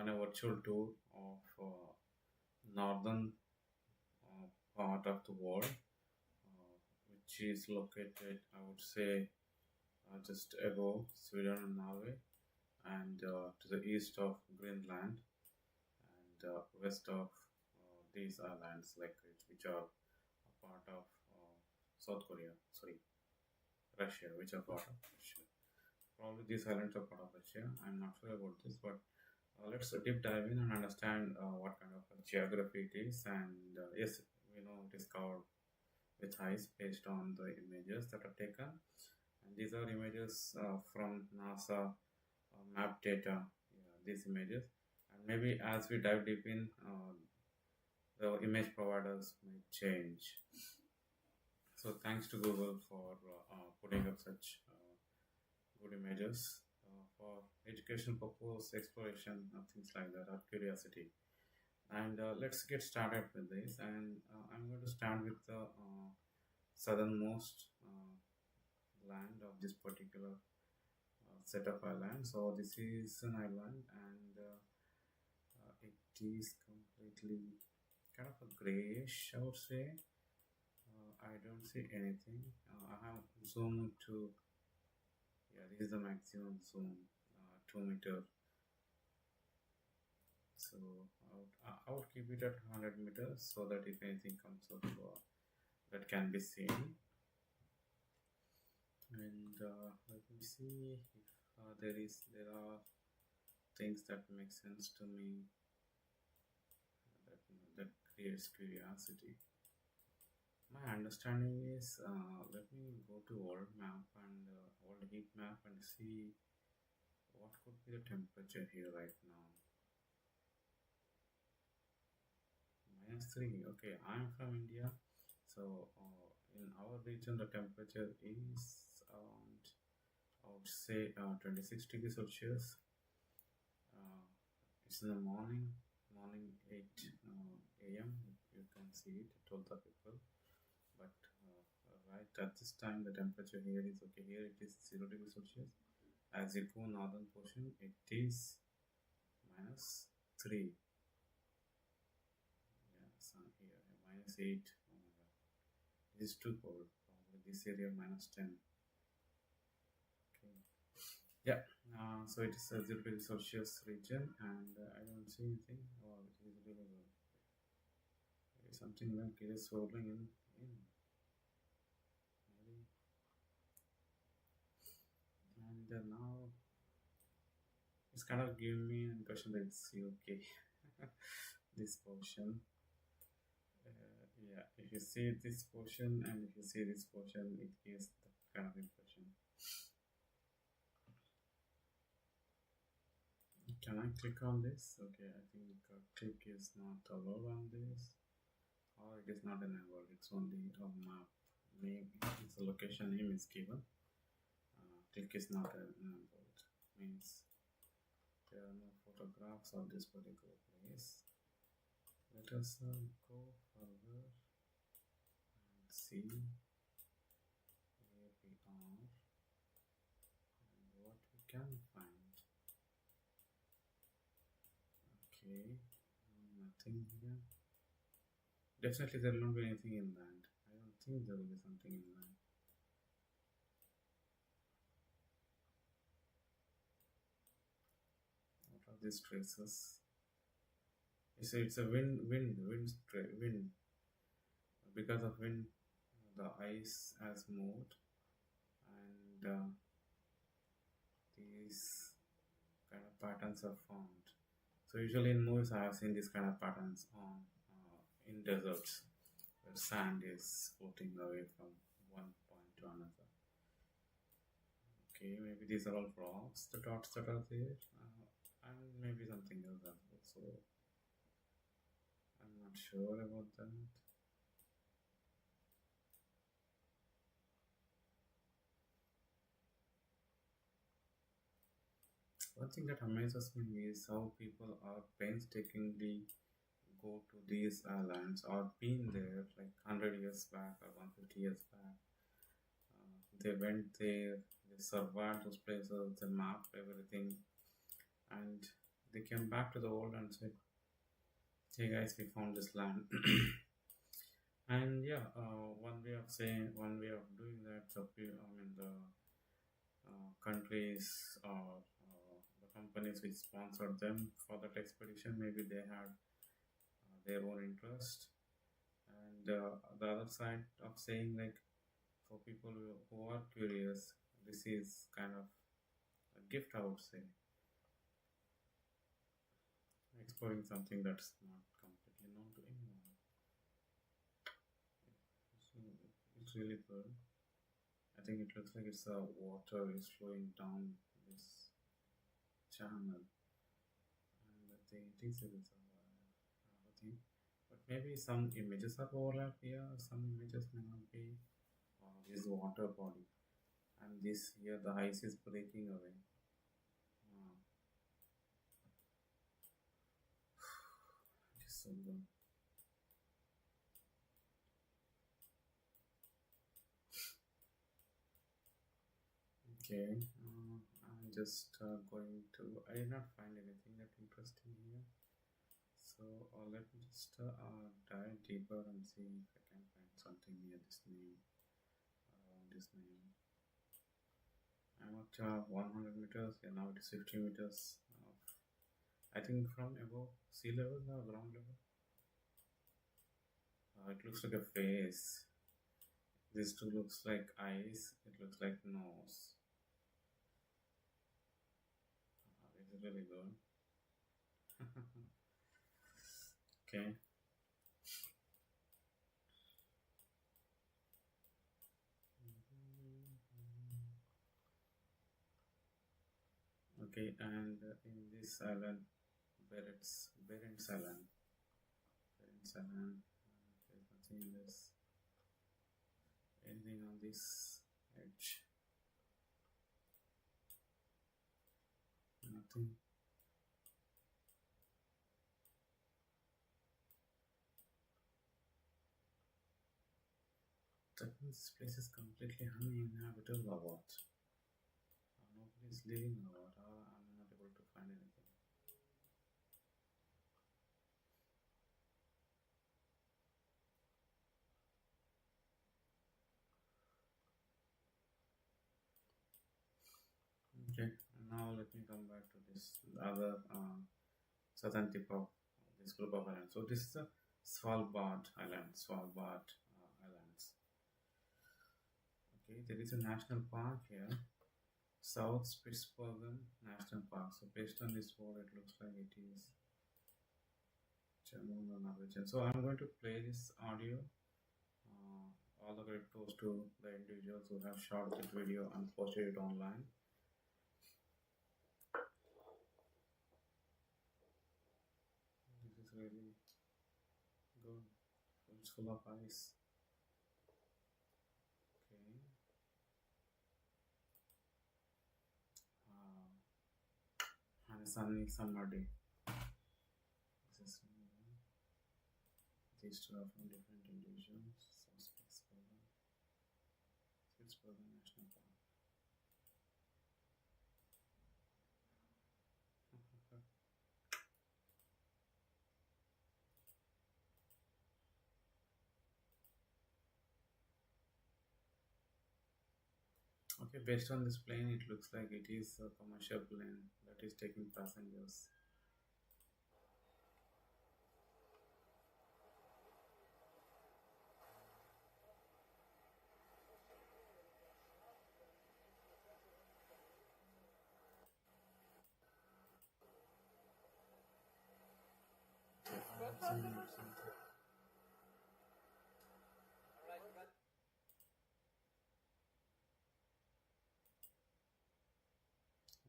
on a virtual tour of northern part of the world, which is located, I would say, just above Sweden and Norway, and to the east of Greenland, and west of these islands, like which are a part of South Korea. Sorry, Russia, which are part of Russia. Probably these islands are part of Russia. I'm not sure about this, but let's deep dive in and understand what kind of geography it is. And yes, we know it is covered with ice based on the images that are taken. And these are images from NASA map data. Yeah, these images, and maybe as we dive deep in, the image providers may change. So thanks to Google for putting up such good images for education purpose, exploration, things like that, or curiosity. And let's get started with this. And I'm going to start with the southernmost land of this particular set of islands. So this is an island, and it is completely kind of a grayish, I would say. I don't see anything. I have zoomed to, yeah, this is the maximum zoom, 2 meter. So I would keep it at 100 meters so that if anything comes up, that can be seen. And let me see if there are things that make sense to me, that creates curiosity. My understanding is, let me go to world map and world heat map and see what could be the temperature here right now. -3. Okay, I'm from India, so in our region the temperature is around, I would say, 26 degrees Celsius. Uh, it's in the morning 8 a.m. You can see it, I told the people. But right at this time, the temperature here is okay. Here it is 0 degrees Celsius. As you go northern portion, it is -3. Yeah, sun here -8. Oh my god, this is too cold. Probably this area -10. Okay. Yeah. So it is a 0 degrees Celsius region, and I don't see anything. Oh, it is really good. It is something like it is swirling in. Maybe. And now it's kind of giving me an impression that it's okay. This portion. Yeah, if you see this portion and if you see this portion, it gives the kind of impression. Can I click on this? Okay, I think click is not allowed on this, or it is not enabled. It's only a map name. It's a location name is given. Click is not enabled. Means there are no photographs of this particular place. Let us go further and see where we are and what we can find. Okay, nothing here. Definitely there will not be anything inland. I don't think there will be something inland. What are these traces? It's a wind. Because of wind, the ice has moved, and these kind of patterns are formed. So usually in movies, I have seen these kind of patterns on in deserts, where sand is floating away from one point to another. Okay, maybe these are all rocks, the dots that are there, and maybe something else as well. So I'm not sure about that. One thing that amazes me is how people are painstakingly go to these islands or been there like 100 years back or 150 years back. They went there, they surveyed those places, they mapped everything, and they came back to the world and said, "Hey guys, we found this land." And yeah, one way of doing that, I mean, the countries or the companies which sponsored them for that expedition, maybe they had their own interest. And the other side of saying, like, for people who are curious, this is kind of a gift, I would say, exploring something that's not completely known to anyone. So it's really good. I think it looks like it's water is flowing down this channel, and it is a thing. But maybe some images are overlap here, some images may not be. This water body, and this here the ice is breaking away. Uh, it is so good. Okay, I'm just going to. I did not find anything that interesting here, so let me just dive deeper and see if I can find something near this name, around this name. I'm at 100 meters, yeah, now it is 50 meters. I think from above sea level or ground level. It looks like a face. This too looks like eyes. It looks like nose. It's really good. Okay. Okay, and in this island, Barents Island, Barents Island, there's nothing in this, anything on this edge, nothing. That means this place is completely uninhabitable or what? Nobody is living or what? I'm not able to find anything. Okay, now let me come back to this other southern tip of this group of islands. So this is the Svalbard Island, Svalbard Islands. Okay, there is a national park here, South Spitsbergen National Park. So based on this word, it looks like it is German or Norwegian. So I'm going to play this audio. All the credit goes to the individuals who have shot this video and posted it online. This is really good. It's full of ice. Okay. And a sunny summer day. This is really good. These two are from different individuals. So Spitsbergen National Park. Okay, based on this plane, it looks like it is a commercial plane that is taking passengers.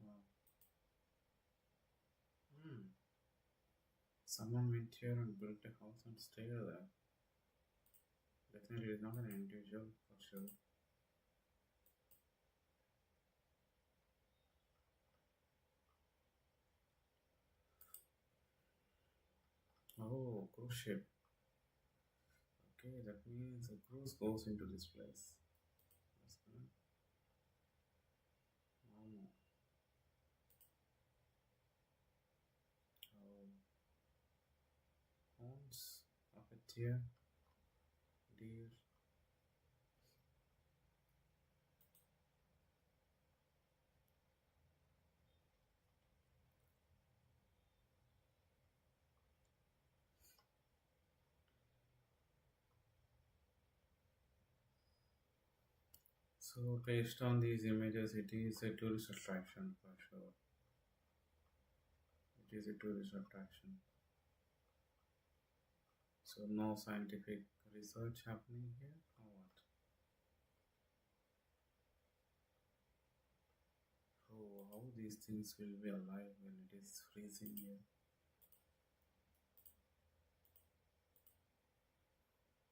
Wow. Someone went here and built a house and stayed there. Definitely, it's not an individual for sure. Oh, cruise ship. Okay, that means a cruise goes into this place. That's good. Oh. here. Deer. So based on these images, it is a tourist attraction for sure. It is a tourist attraction. So no scientific research happening here or what? Oh, how these things will be alive when it is freezing here.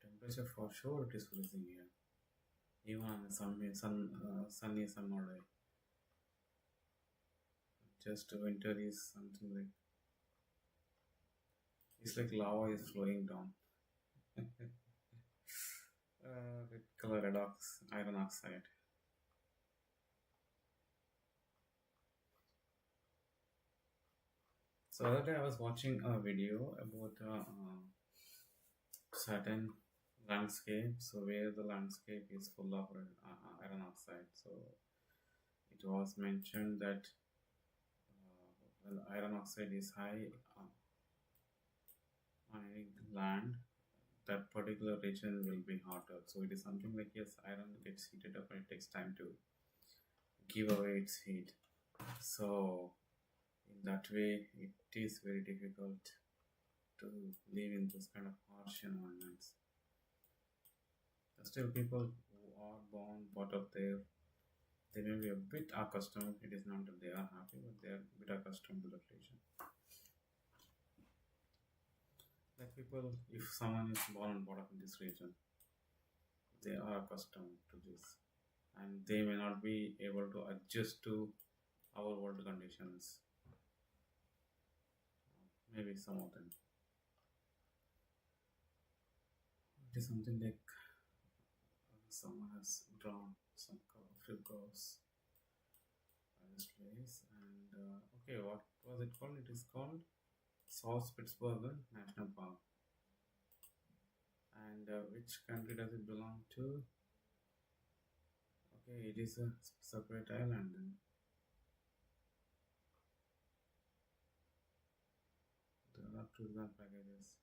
Temperature for sure it is freezing here. Even on a sunny summer day. Just winter is something like it's like lava is flowing down. Red color iron oxide. So the other day I was watching a video about certain landscape. So where the landscape is full of iron oxide. So it was mentioned that when iron oxide is high on any land, that particular region will be hotter. So it is something like yes, iron gets heated up and it takes time to give away its heat. So in that way, it is very difficult to live in this kind of harsh environments. Still, people who are born, brought up there, they may be a bit accustomed. It is not that they are happy, but they are a bit accustomed to the region. Like people, if someone is born and brought up in this region, they are accustomed to this, and they may not be able to adjust to our world conditions. Maybe some of them. It is something like someone has drawn some few curves by this place, and okay, what was it called? It is called South Spitsbergen National Park. And which country does it belong to? Okay, it is a separate island then. There are tourism packages.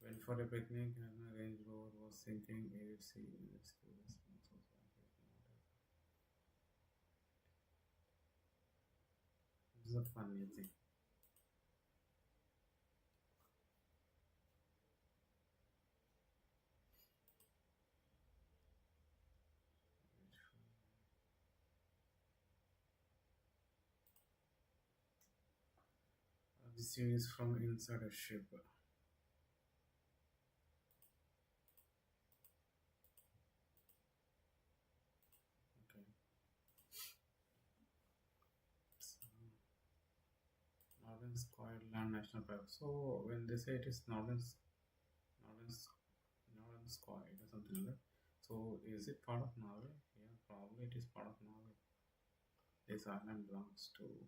Went for a picnic and a Range Rover was sinking. AFC rescue response was This is a funny thing. This view is from inside a ship. Okay. So, Northern Squareland National Park. So when they say it is Northern Square or something like that. So is it part of Norway? Yeah, probably it is part of Norway. This island belongs to Norway.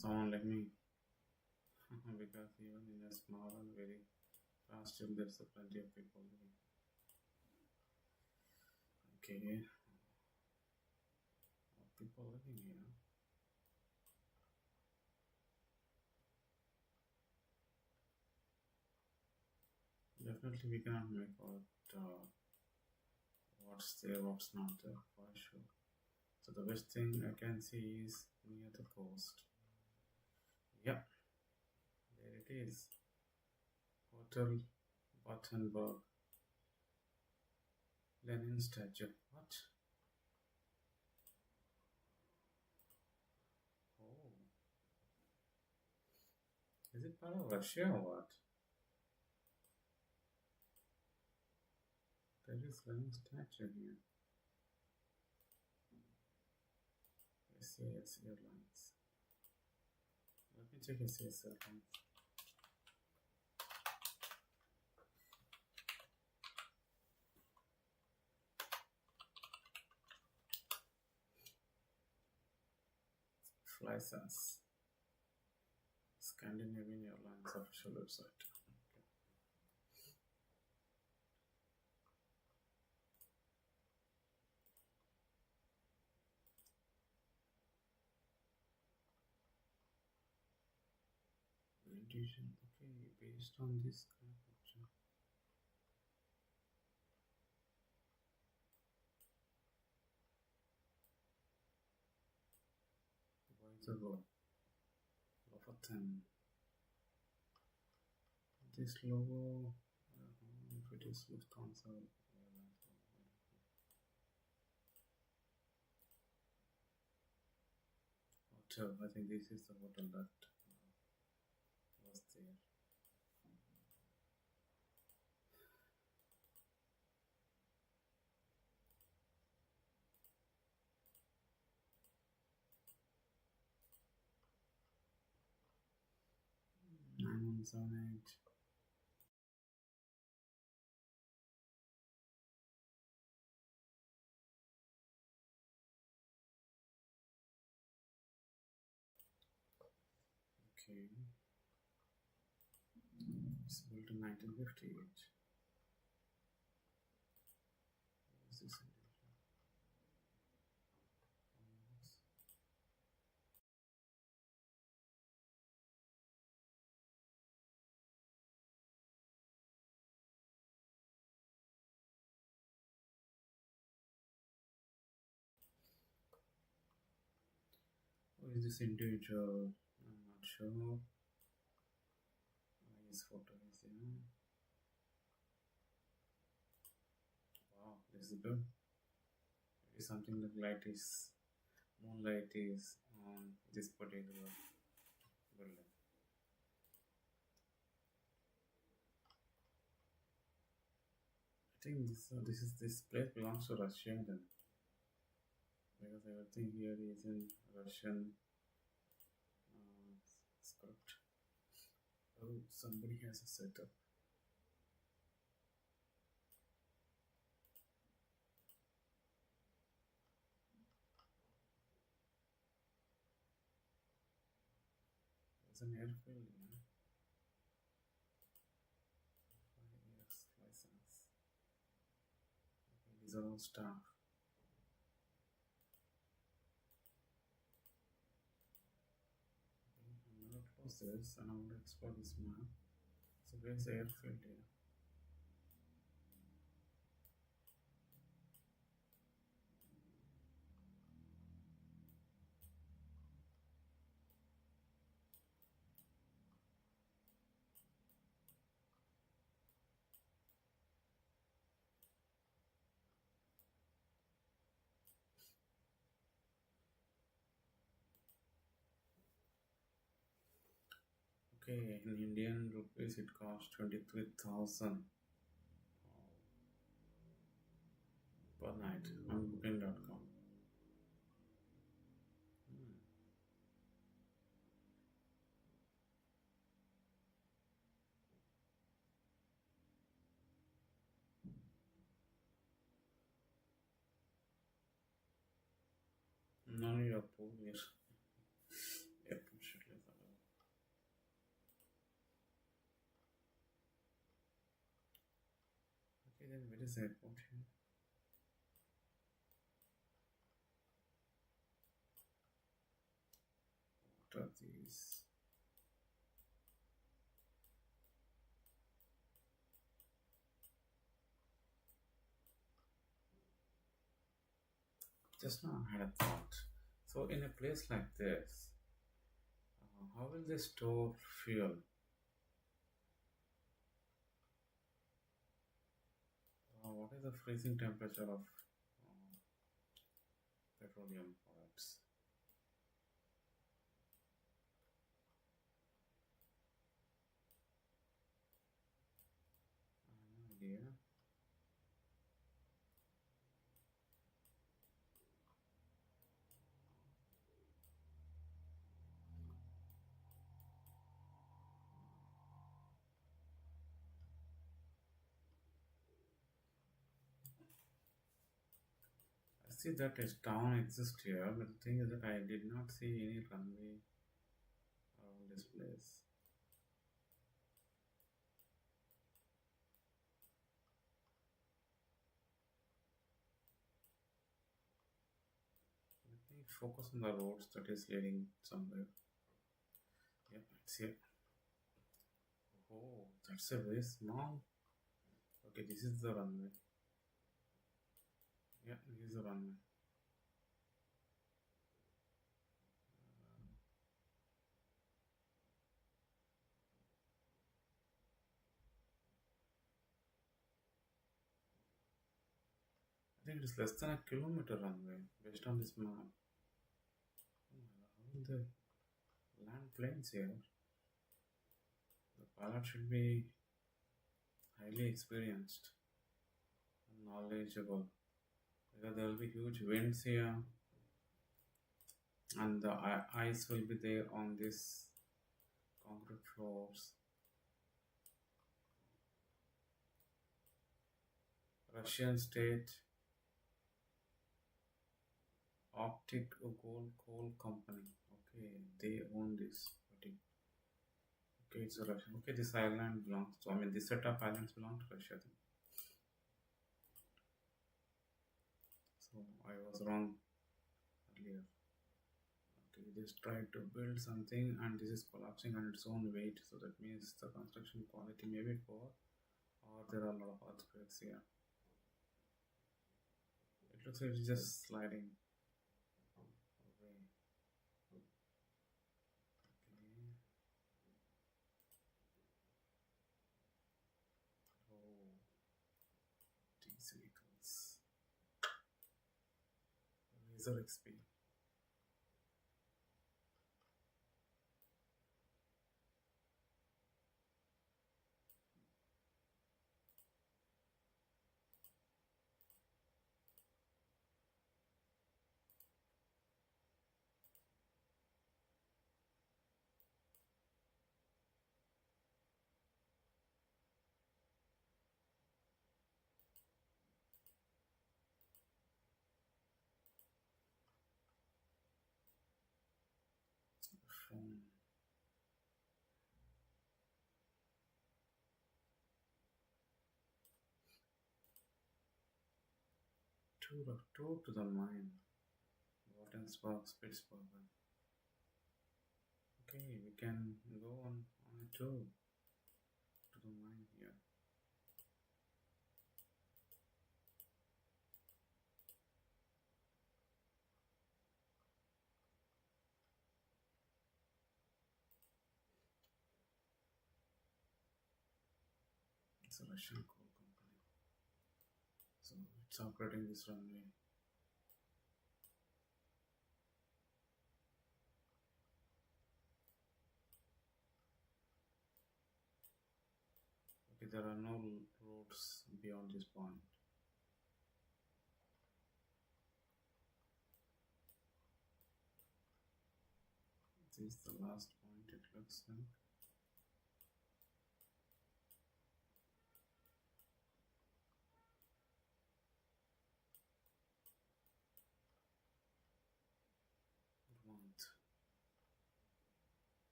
Someone like me, because even in a small and very fast ship, there's a plenty of people living. Okay, people living here. Definitely, we cannot make out what's there, what's not there for sure. So the best thing I can see is near the coast. Yeah, there it is. Hotel Barentsburg. Lenin statue. What? Oh. Is it part of Russia or what? There is Lenin statue here. SAS Airlines. Let me check his cell phone. License. Scandinavian Airlines official website. Okay. Orientation. Okay, based on this kind of option. Why is the road? Lofoten. This logo, I don't know if it is Lufthansa Airlines. Hotel, I think this is the hotel that was there. Nine on 8. Okay. It's built in 1958. What is this individual? Who is this individual? I'm not sure. His photo is there. Wow, this is good. Maybe something like light is moonlight is on this particular building. I think this place belongs to Russia then, because everything here is in Russian script. Oh, somebody has a setup. There's an airfield, yeah. 5 years license. Okay, these are all staff. Okay, I'm gonna close this and I'm gonna explore this map. So where's the airfield here? Okay, in Indian rupees it costs 23,000 per night on booking.com. No need of pool here. Airport should live alone. Okay, then where is the airport here? What are these? Just now I had a thought. So in a place like this, how will they store fuel? What is the freezing temperature of petroleum products? I have no idea. see that a town exists here, but the thing is that I did not see any runway around this place. Let me focus on the roads that is leading somewhere. Yep, it's here. Oh, that's a very small. Okay, this is the runway. Yeah, this is the runway. I think it is less than a kilometer runway based on this map. Oh my God, how will the land planes here? The pilot should be highly experienced and knowledgeable because there will be huge winds here and the ice will be there on this concrete floors. Russian state Arctic Gold Coal Company. Okay, they own this. Okay, it's a Russian. Okay, this island belongs to, I mean, this set of islands belong to Russia. So I was wrong earlier. Okay, just tried to build something and this is collapsing on its own weight. So that means the construction quality may be poor or there are a lot of earthquakes here. It looks like it's just sliding away. Okay. Oh, these vehicles. Laser XP. Phone. Tour to the mine. Barentsburg, Spitzbergen. Okay, we can go on a tour to the mine here. It's a Russian coal company. So it's operating this runway. Okay, there are no roads beyond this point. This is the last point, it looks like.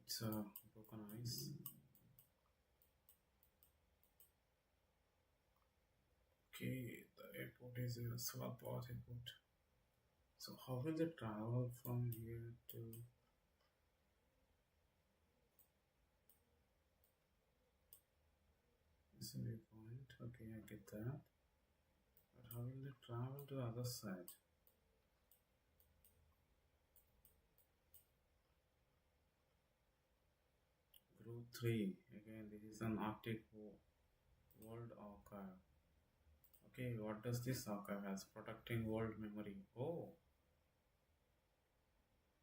It's a broken ice. Okay, the airport is a Svalbard airport. So how will they travel from here to? This is a point. Okay, I get that. But how will they travel to the other side? Group 3. Again, this is an Arctic World Archive. Okay, what does this archive has? Protecting world memory. Oh,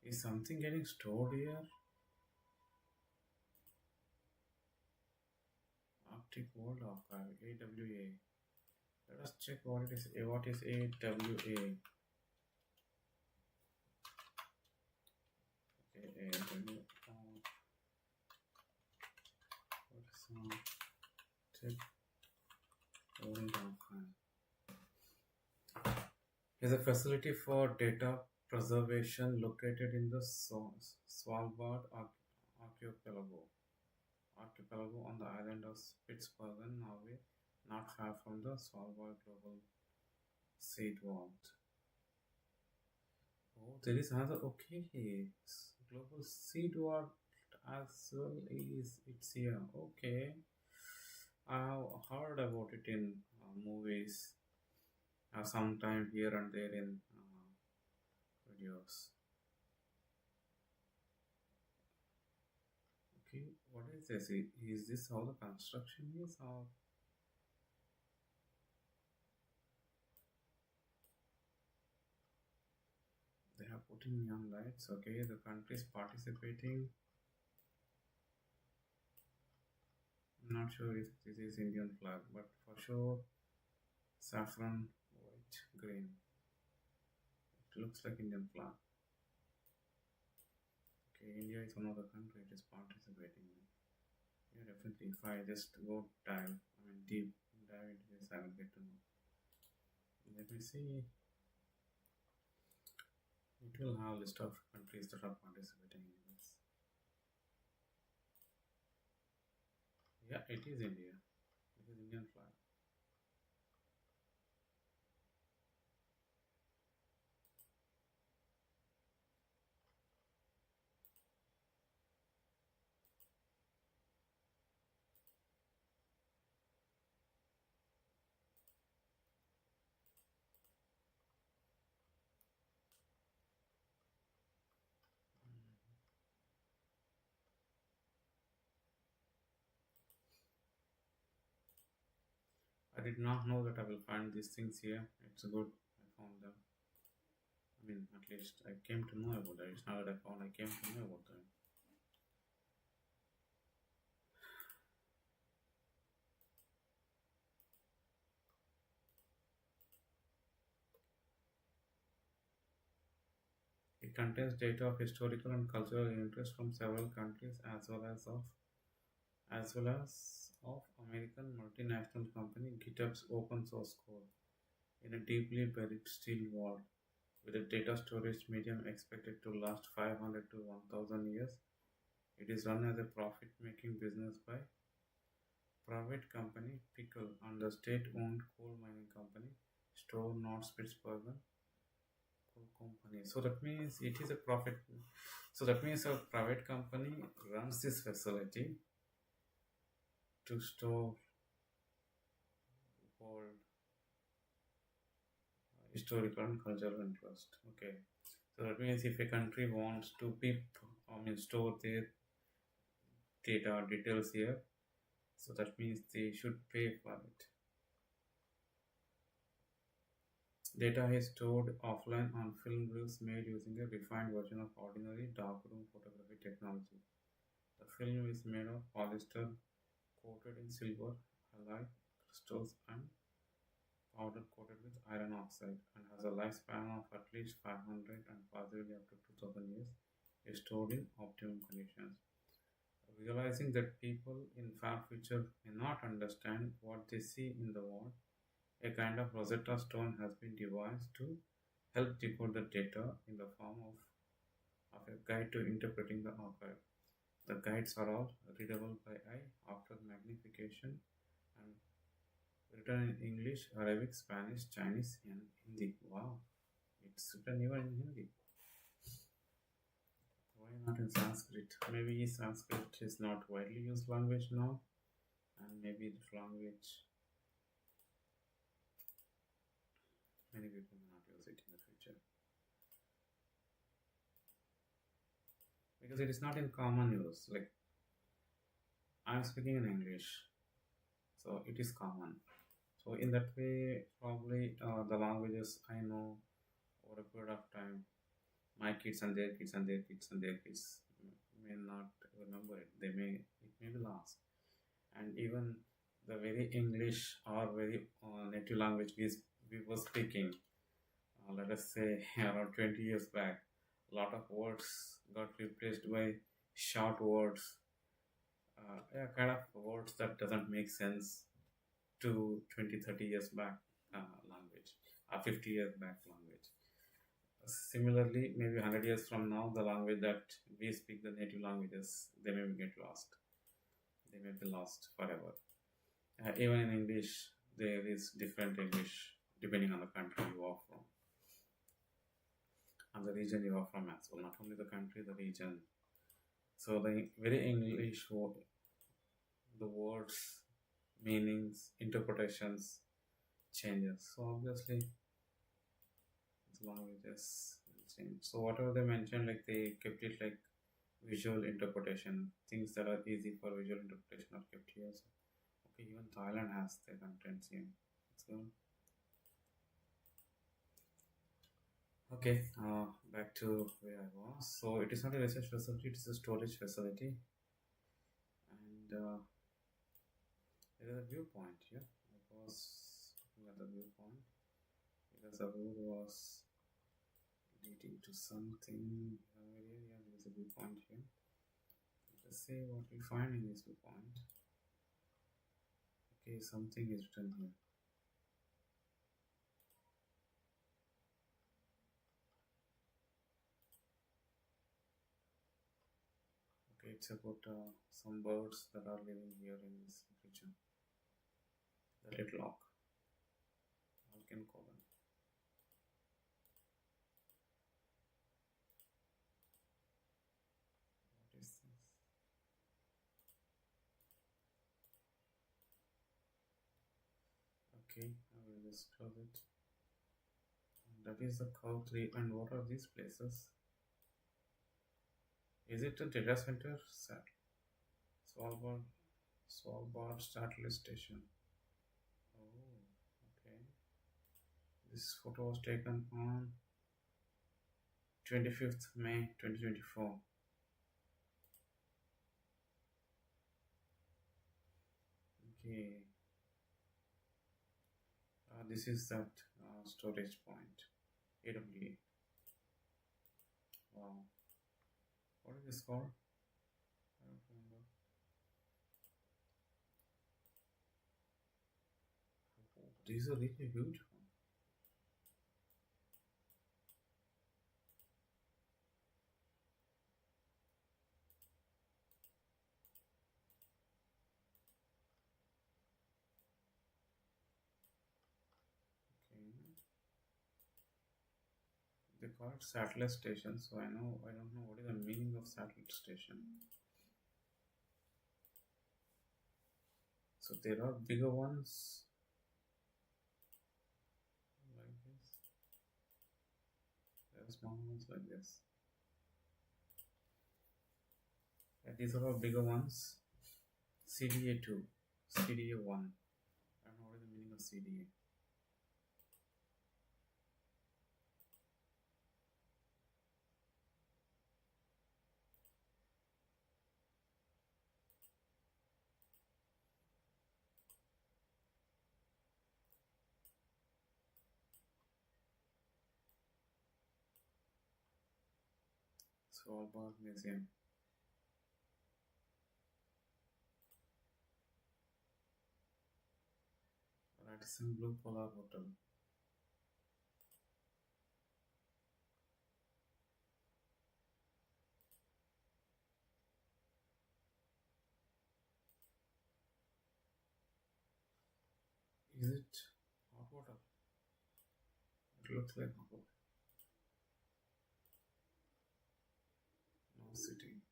is something getting stored here? Arctic World Archive, AWA. Let us check what it is. What is AWA? Okay, AWA. What is Arctic World Archive? is a facility for data preservation located in the Svalbard archipelago. Archipelago on the island of Spitsbergen, Norway, not far from the Svalbard Global Seed Vault. Oh, there is another. Okay, Global Seed Vault as well is it's here. Okay, I've heard about it in movies, sometime here and there in videos. Okay, what is this? Is this how the construction is, or they have put in neon lights? Okay, the country is participating. I'm not sure if this is Indian flag, but for sure, saffron, white, green. It looks like Indian flag. Okay, India is one of the country it is participating in. Yeah, definitely. If I just go deep dive into this, I will get to know. Let me see. It will have a list of countries that are participating in this. Yeah, it is India. It is Indian flag. I did not know that I will find these things here. It's good. I found them. I mean, at least I came to know about that. It's not that I found, I came to know about them. It contains data of historical and cultural interest from several countries as well as of American multinational company GitHub's open source code in a deeply buried steel vault with a data storage medium expected to last 500 to 1000 years. It is run as a profit-making business by private company Pickle and the state-owned coal mining company Store North Spitsbergen Coal Company. So that means it is a profit. So that means a private company runs this facility to store old historical and cultural interest. Okay. So that means if a country wants to store their data details here, so that means they should pay for it. Data is stored offline on film reels made using a refined version of ordinary darkroom photography technology. The film is made of polyester coated in silver halide crystals and powder coated with iron oxide and has a lifespan of at least 500 and possibly up to 2000 years, is stored in optimum conditions. Realizing that people in far future may not understand what they see in the world, a kind of Rosetta Stone has been devised to help decode the data in the form of a guide to interpreting the archive. The guides are all readable by eye after magnification and written in English, Arabic, Spanish, Chinese, and Hindi. Wow, it's written even in Hindi. Why not in Sanskrit? Maybe Sanskrit is not widely used language now, and maybe this language many people may not use it in the future because it is not in common use. Like I'm speaking in English, so it is common. So in that way, probably the languages I know over a period of time, my kids and their kids and their kids and their kids may not remember it. It may be lost, and even the very English or very native language we were speaking, let us say around 20 years back, a lot of words got replaced by short words, kind of words that doesn't make sense to 20, 30 years back language. 50 years back language. Similarly, maybe 100 years from now, the language that we speak, the native languages, they may get lost. They may be lost forever. Even in English, there is different English depending on the country you are from and the region you are from as well. Not only the country, the region. So the very English word, the words, meanings, interpretations changes. So obviously, the languages will change. So whatever they mentioned, like they kept it like visual interpretation. Things that are easy for visual interpretation are kept here. So, okay, even Thailand has their contents here. So okay, back to where I was. So it is not a research facility; it is a storage facility, and there is a viewpoint here. I was looking at the viewpoint because the road was leading to something. Yeah, there is a viewpoint here. Let's see what we find in this viewpoint. Okay, something is written here. Okay, it's about some birds that are living here in this region. The red lock, Alcan colon. What is this? Okay, I will just close it. And that is the cow tree. And what are these places? Is it a data center? Svalbard, Svalbard satellite station. Oh, okay. This photo was taken on 25th May 2024. Okay. This is that storage point. AWA. Wow. What is this called? I don't remember. Oh, these are really huge one. Okay. They call it satellite station, so I don't know what is the meaning of satellite station. So there are bigger ones like this. There are small ones like this. And these are all bigger ones. CDA 2, CDA 1. I don't know what is the meaning of CDA. Svalbard Museum. Radisson Blue Polar Hotel. Is it hot water? It looks like hot water. No city.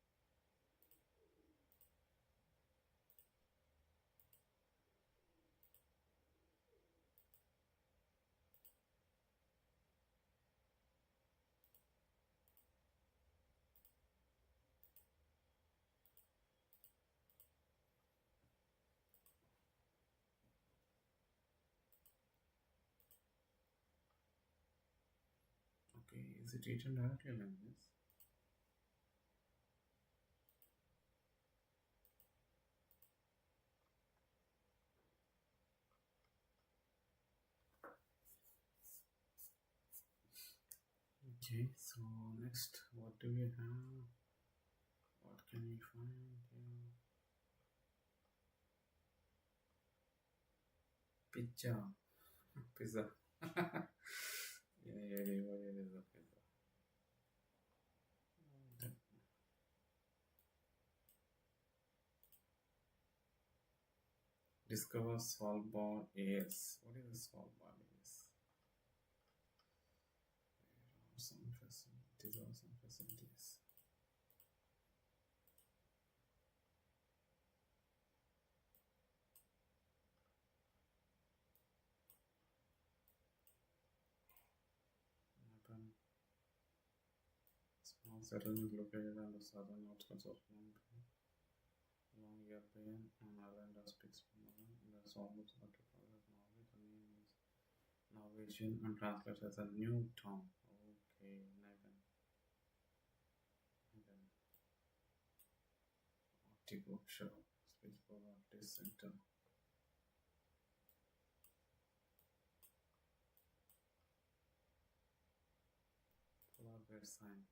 Okay, is it written directly like this? Okay, so next, what do we have? What can we find here? Pizza. Pizza. what it is okay. Discover Svalbard AS. What is the Svalbard AS? Some facilities. Small settlement located on the southern outskirts of Longyearbyen, an island that speaks Northern in the Svalbard archipelago of Norway. The name is Norwegian and translates as a new town. Okay, Nagan. Arctic Workshop, Svalbard Arctic Center. Polar bear sign.